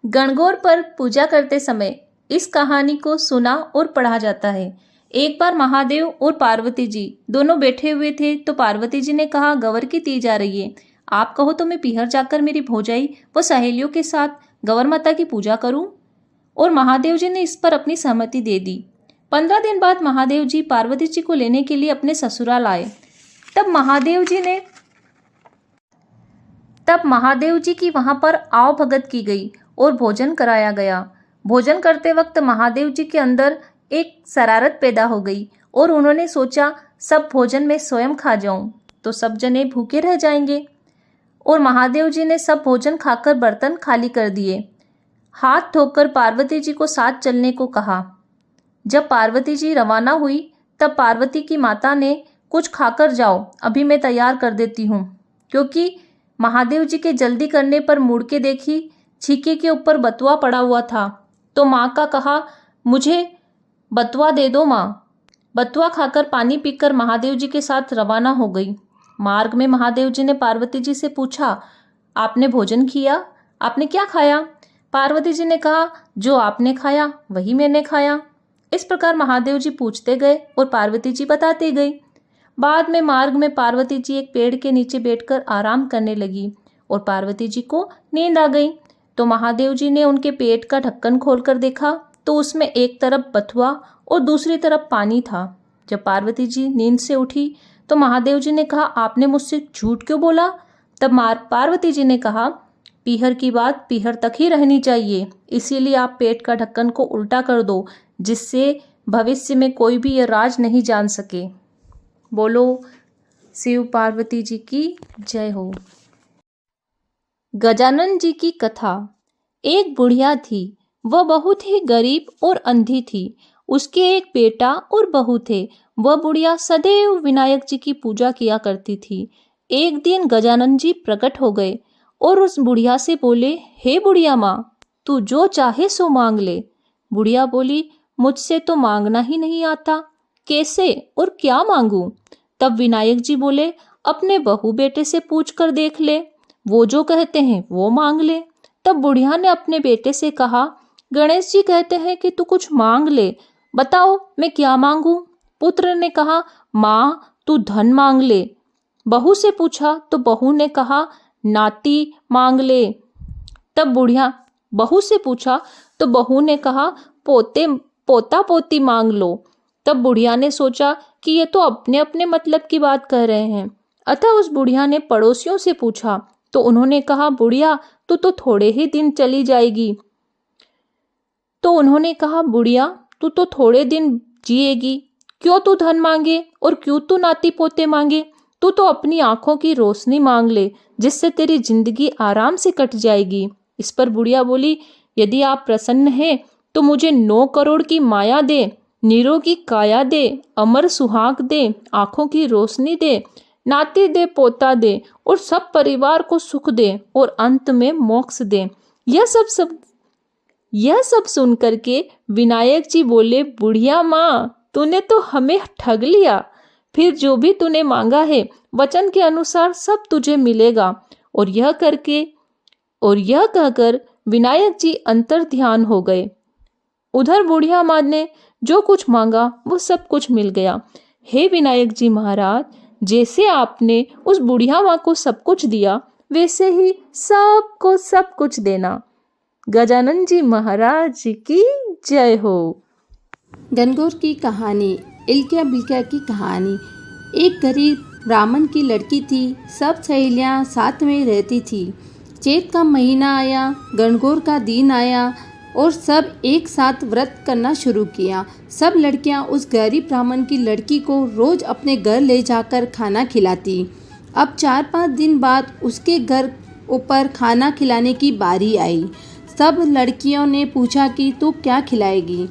गणगौर पर पूजा करते समय इस कहानी को सुना और पढ़ा जाता है। एक बार महादेव और पार्वती जी दोनों बैठे हुए थे तो पार्वती जी ने कहा, गंवर की तीज आ रही है, आप कहो तो मैं पीहर जाकर मेरी भौजाई व सहेलियों के साथ गंवर माता की पूजा करूं। और महादेव जी ने इस पर अपनी सहमति दे दी। 15 दिन बाद महादेव जी पार्वती जी को लेने के लिए अपने ससुराल आए। तब महादेव जी की वहां पर आव भगत की गई और भोजन कराया गया। भोजन करते वक्त महादेव जी के अंदर एक शरारत पैदा हो गई और उन्होंने सोचा सब भोजन मैं स्वयं खा जाऊं तो सब जने भूखे रह जाएंगे। और महादेव जी ने सब भोजन खाकर बर्तन खाली कर दिए। हाथ धोकर पार्वती जी को साथ चलने को कहा। जब पार्वती जी रवाना हुई तब पार्वती की माता ने, कुछ खाकर जाओ, अभी मैं तैयार कर देती हूँ। क्योंकि महादेव जी के जल्दी करने पर मुड़ के देखी, छीके के ऊपर बतुआ पड़ा हुआ था। तो माँ का कहा, मुझे बतुआ दे दो माँ। बतुआ खाकर पानी पीकर महादेव जी के साथ रवाना हो गई। मार्ग में महादेव जी ने पार्वती जी से पूछा, आपने भोजन किया? आपने क्या खाया? पार्वती जी ने कहा, जो आपने खाया वही मैंने खाया। इस प्रकार महादेव जी पूछते गए और पार्वती जी बताती गई। बाद में मार्ग में पार्वती जी एक पेड़ के नीचे बैठकर आराम करने लगी और पार्वती जी को नींद आ गई। तो महादेव जी ने उनके पेट का ढक्कन खोलकर देखा तो उसमें एक तरफ बथुआ और दूसरी तरफ पानी था। जब पार्वती जी नींद से उठी तो महादेव जी ने कहा, आपने मुझसे झूठ क्यों बोला? तब पार्वती जी ने कहा, पीहर की बात पीहर तक ही रहनी चाहिए, इसीलिए आप पेट का ढक्कन को उल्टा कर दो, जिससे भविष्य में कोई भी यह राज नहीं जान सके। बोलो शिव पार्वती जी की जय हो। गजानन जी की कथा। एक बुढ़िया थी, वह बहुत ही गरीब और अंधी थी। उसके एक बेटा और बहू थे। वह बुढ़िया सदैव विनायक जी की पूजा किया करती थी। एक दिन गजानन जी प्रकट हो गए और उस बुढ़िया से बोले, हे बुढ़िया माँ, तू जो चाहे सो मांग ले। बुढ़िया बोली, मुझसे तो मांगना ही नहीं आता, कैसे और क्या मांगूं? तब विनायक जी बोले, अपने बहू बेटे से पूछ कर देख ले, वो जो कहते हैं वो मांग ले। तब बुढ़िया ने अपने बेटे से कहा, गणेश जी कहते हैं कि तू कुछ मांग ले, बताओ मैं क्या मांगूं? पुत्र ने कहा, माँ तू धन मांग ले। बहू से पूछा तो बहू ने कहा, नाती मांग ले। तब बुढ़िया बहू से पूछा तो बहू ने कहा, पोता पोती मांग लो। तब बुढ़िया ने सोचा कि ये तो अपने अपने मतलब की बात कह रहे हैं। अतः उस बुढ़िया ने पड़ोसियों से पूछा तो उन्होंने कहा, बुढ़िया तू तो थोड़े ही दिन चली जाएगी। तो उन्होंने कहा, बुढ़िया तू तो थोड़े दिन जिएगी, क्यों तू धन मांगे और क्यों तू नाती पोते मांगे? तू तो अपनी आंखों की रोशनी मांग ले, जिससे तेरी जिंदगी आराम से कट जाएगी। इस पर बुढ़िया बोली, यदि आप प्रसन्न हैं तो मुझे 9 करोड़ की माया दे, निरोगी काया दे, अमर सुहाग दे, आंखों की रोशनी दे, नाती दे, पोता दे और सब परिवार को सुख दे और अंत में मोक्ष दे। यह सब सुन करके विनायक जी बोले, बुढ़िया माँ, तूने तो हमें ठग लिया। फिर जो भी तूने मांगा है वचन के अनुसार सब तुझे मिलेगा। और यह कहकर विनायक जी अंतर ध्यान हो गए। उधर बुढ़िया माँ ने जो कुछ मांगा वो सब कुछ मिल गया। हे विनायक जी महाराज, जैसे आपने उस बुढ़िया माँ को सब कुछ दिया वैसे ही सबको सब कुछ देना। गजानन जी महाराज की जय हो। गणगौर की कहानी। इल्किया बिल्किया की कहानी। एक गरीब ब्राह्मण की लड़की थी। सब सहेलियां साथ में रहती थी। चैत का महीना आया, गणगौर का दिन आया और सब एक साथ व्रत करना शुरू किया। सब लड़कियां उस गरीब ब्राह्मण की लड़की को रोज अपने घर ले जाकर खाना खिलाती। अब 4-5 दिन बाद उसके घर ऊपर खाना खिलाने की बारी आई। सब लड़कियों ने पूछा कि तू क्या खिलाएगी?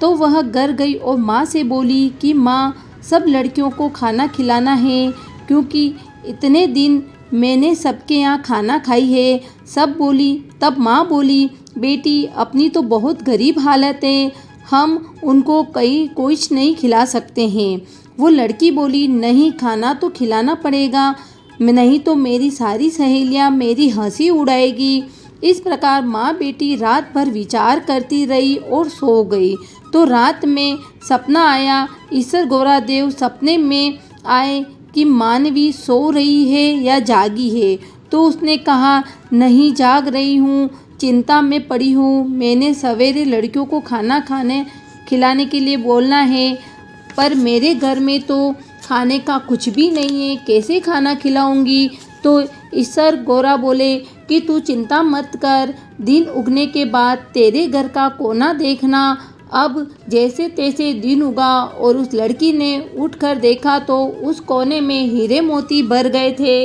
तो वह घर गई और माँ से बोली कि माँ, सब लड़कियों को खाना खिलाना है, क्योंकि इतने दिन मैंने सबके यहाँ खाना खाई है। सब बोली। तब माँ बोली, बेटी अपनी तो बहुत गरीब हालत है, हम उनको कुछ नहीं खिला सकते हैं। वो लड़की बोली, नहीं, खाना तो खिलाना पड़ेगा, नहीं तो मेरी सारी सहेलियाँ मेरी हंसी उड़ाएगी। इस प्रकार माँ बेटी रात भर विचार करती रही और सो गई। तो रात में सपना आया। ईसर गौरादेव सपने में आए कि मानवी सो रही है या जागी है। तो उसने कहा, नहीं, जाग रही हूँ, चिंता में पड़ी हूँ। मैंने सवेरे लड़कियों को खाना खिलाने के लिए बोलना है, पर मेरे घर में तो खाने का कुछ भी नहीं है, कैसे खाना खिलाऊंगी। तो ईसर गौरा बोले कि तू चिंता मत कर, दिन उगने के बाद तेरे घर का कोना देखना। अब जैसे तैसे दिन उगा और उस लड़की ने उठकर देखा तो उस कोने में हीरे मोती भर गए थे।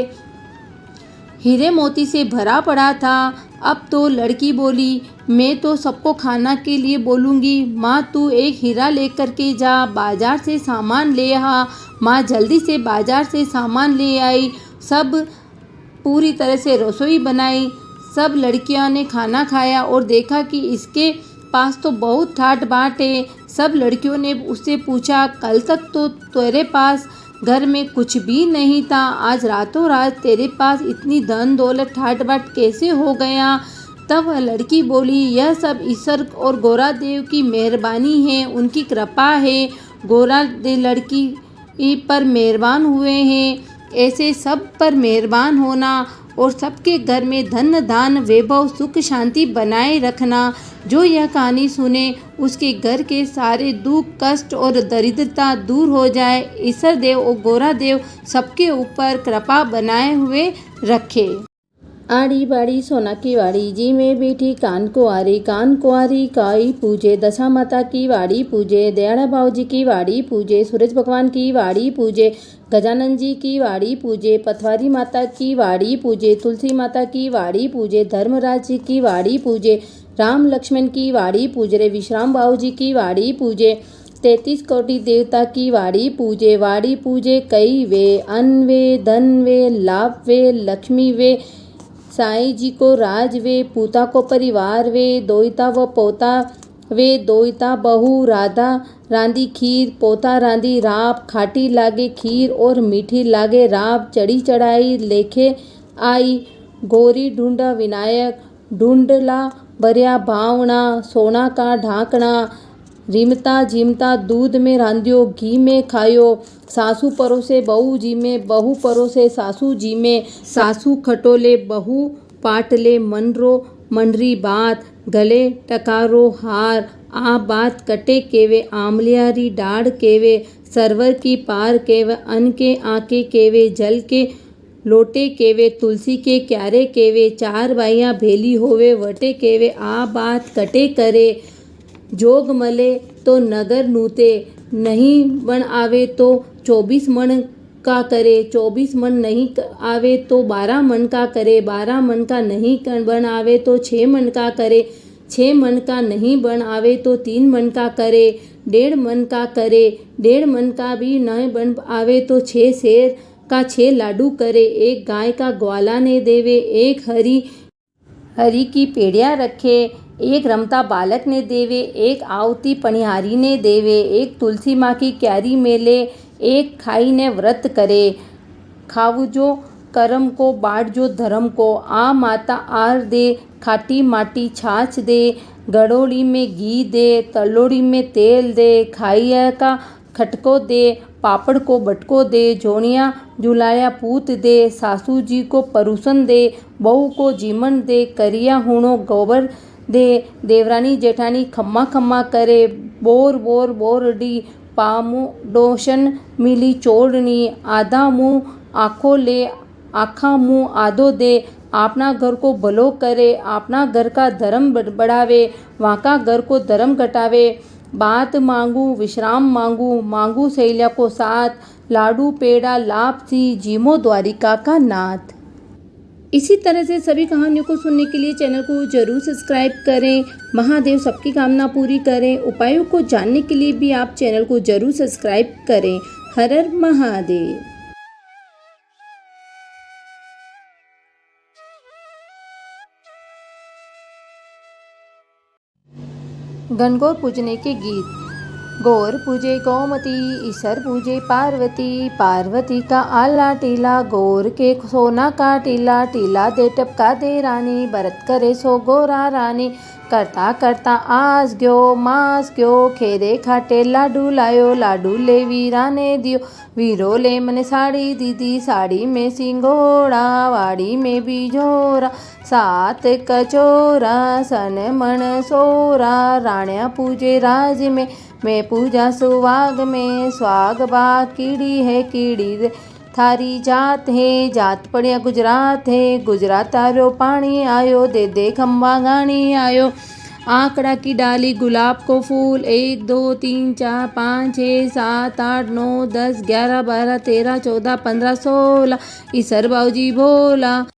हीरे मोती से भरा पड़ा था। अब तो लड़की बोली, मैं तो सबको खाना के लिए बोलूँगी, माँ तू एक हीरा लेकर के जा, बाजार से सामान ले आ। माँ जल्दी से बाजार से सामान ले आई। सब पूरी तरह से रसोई बनाई। सब लड़कियों ने खाना खाया और देखा कि इसके पास तो बहुत ठाट बाट है। सब लड़कियों ने उससे पूछा, कल तक तो तेरे पास घर में कुछ भी नहीं था, आज रातों रात तेरे पास इतनी धन दौलत ठाट बाट कैसे हो गया। तब वह लड़की बोली, यह सब ईश्वर और गौरादेव की मेहरबानी है, उनकी कृपा है। गौरादेव लड़की पर मेहरबान हुए हैं। ऐसे सब पर मेहरबान होना और सबके घर में धन धान वैभव सुख शांति बनाए रखना। जो यह कहानी सुने उसके घर के सारे दुख कष्ट और दरिद्रता दूर हो जाए। ईश्वर देव और गौरा देव सबके ऊपर कृपा बनाए हुए रखे। आड़ी बाड़ी सोना की वाड़ी, जी में बैठी कान कुंवारी काई पूजे। दशा माता की वाड़ी पूजे, दयाड़ा बाबूजी की वाड़ी पूजे, सूरज भगवान की वाड़ी पूजे, गजानन जी की वाड़ी पूजे, पथवारी माता की वाड़ी पूजे, तुलसी माता की वाड़ी पूजे, धर्मराज जी की वाड़ी पूजे, राम लक्ष्मण की वाड़ी पूजे, विश्राम बाबूजी की वाड़ी पूजे, 33 कोटि देवता की वाड़ी पूजे कई वे, अन्न वे, धन वे, लाभ वे, लक्ष्मी वे, साईं जी को राज वे, पूता को परिवार वे, दोहिता व पोता वे, दोहिता बहू राधा रांधी खीर, पोता रांधी राब, खाटी लागे खीर और मीठी लागे राब, चढ़ी चढ़ाई लेखे आई, गौरी ढूंढा विनायक, ढूंढला बरिया भावना, सोना का ढांकना, रिमता झिमता दूध में रांधियो, घी में खायो, सासू परोसे बहू जी में, बहू परोसे सासू जी में, सासू खटोले बहू पाटले, मनरो मनरी बात, गले टकारो हार, आ बात कटे केवे, आमलियारी डाढ़ केवे, सरवर की पार केवे, अन्न के आके केवे, जल के लोटे केवे, तुलसी के क्यारे केवे, चार बाइयाँ भेली होवे वटे केवे, आ बात कटे करे, जोग मले तो नगर नूते, नहीं बन आवे तो 24 मन का करे, 24 मन नहीं आवे तो 12 मन का करे, 12 मन का नहीं बन आवे तो 6 मन का करे, 6 मन का नहीं बन आवे तो 3 मन का करे, 1.5 मन का करे, 1.5 मन का भी नहीं बन आवे तो 6 शेर का 6 लाडू करे, 1 गाय का ग्वाला ने देवे, 1 हरी की पेड़िया रखे, 1 रमता बालक ने देवे, 1 आवती पनिहारी ने देवे, 1 तुलसी माँ की क्यारी मेले, 1 खाई ने व्रत करे, खावजो करम को बाढ़जो धर्म को, आ माता आर दे, खाटी माटी छाछ दे, गड़ोड़ी में घी दे, तलोड़ी में तेल दे, खाइया का खटको दे, पापड़ को बटको दे, जोनिया जुलाया पूत दे, सासू जी को परूसन दे, बहू को जीमन दे, करिया हुणो गोबर दे, देवरानी जेठानी खम्मा खम्मा करे, बोर बोर बोरडी पामो डोशन मिली चोड़नी, आधा मुँह आँखों ले, आखा मुँह आधो दे, अपना घर को भलो करे, अपना घर का धर्म बढ़ावे, वाका घर को धर्म घटावे, बात मांगू विश्राम मांगू सहेलिया को साथ, लाडू पेड़ा लापसी, जीमो द्वारिका का नाथ। इसी तरह से सभी कहानियों को सुनने के लिए चैनल को जरूर सब्सक्राइब करें। महादेव सबकी कामना पूरी करें। उपायों को जानने के लिए भी आप चैनल को जरूर सब्सक्राइब करें। हर हर महादेव। गणगौर पूजने के गीत। गौर पूजे गोमती, ईसर पूजे पार्वती, पार्वती का आला टीला, गौर के सोना का टीला, टीला दे टपका दे रानी, भरत करे सो गोरा रानी। करता करता आस गयो मास गयो, खेरे खाटे लाडू लायो, लाडू ले वीरा ने दियो, वीरो ले मने साड़ी दीदी, साड़ी में सिंगोड़ा, वाड़ी में बिजोरा, सात कचोरा, सन मन सोरा, राण्या पूजे राज में, मैं पूजा सुहाग में, सुहाग बाग कीड़ी है कीड़ी रे, थारी जात है जात पड़िया गुजरात है, गुजरात तारो पानी आयो, दे दे खम्बा गानी आयो। आंकड़ा की डाली गुलाब को फूल, 1 2 3 4 5 6 7 8 9 10 11 12 13 14 15 16, ईसर बाऊजी भोला।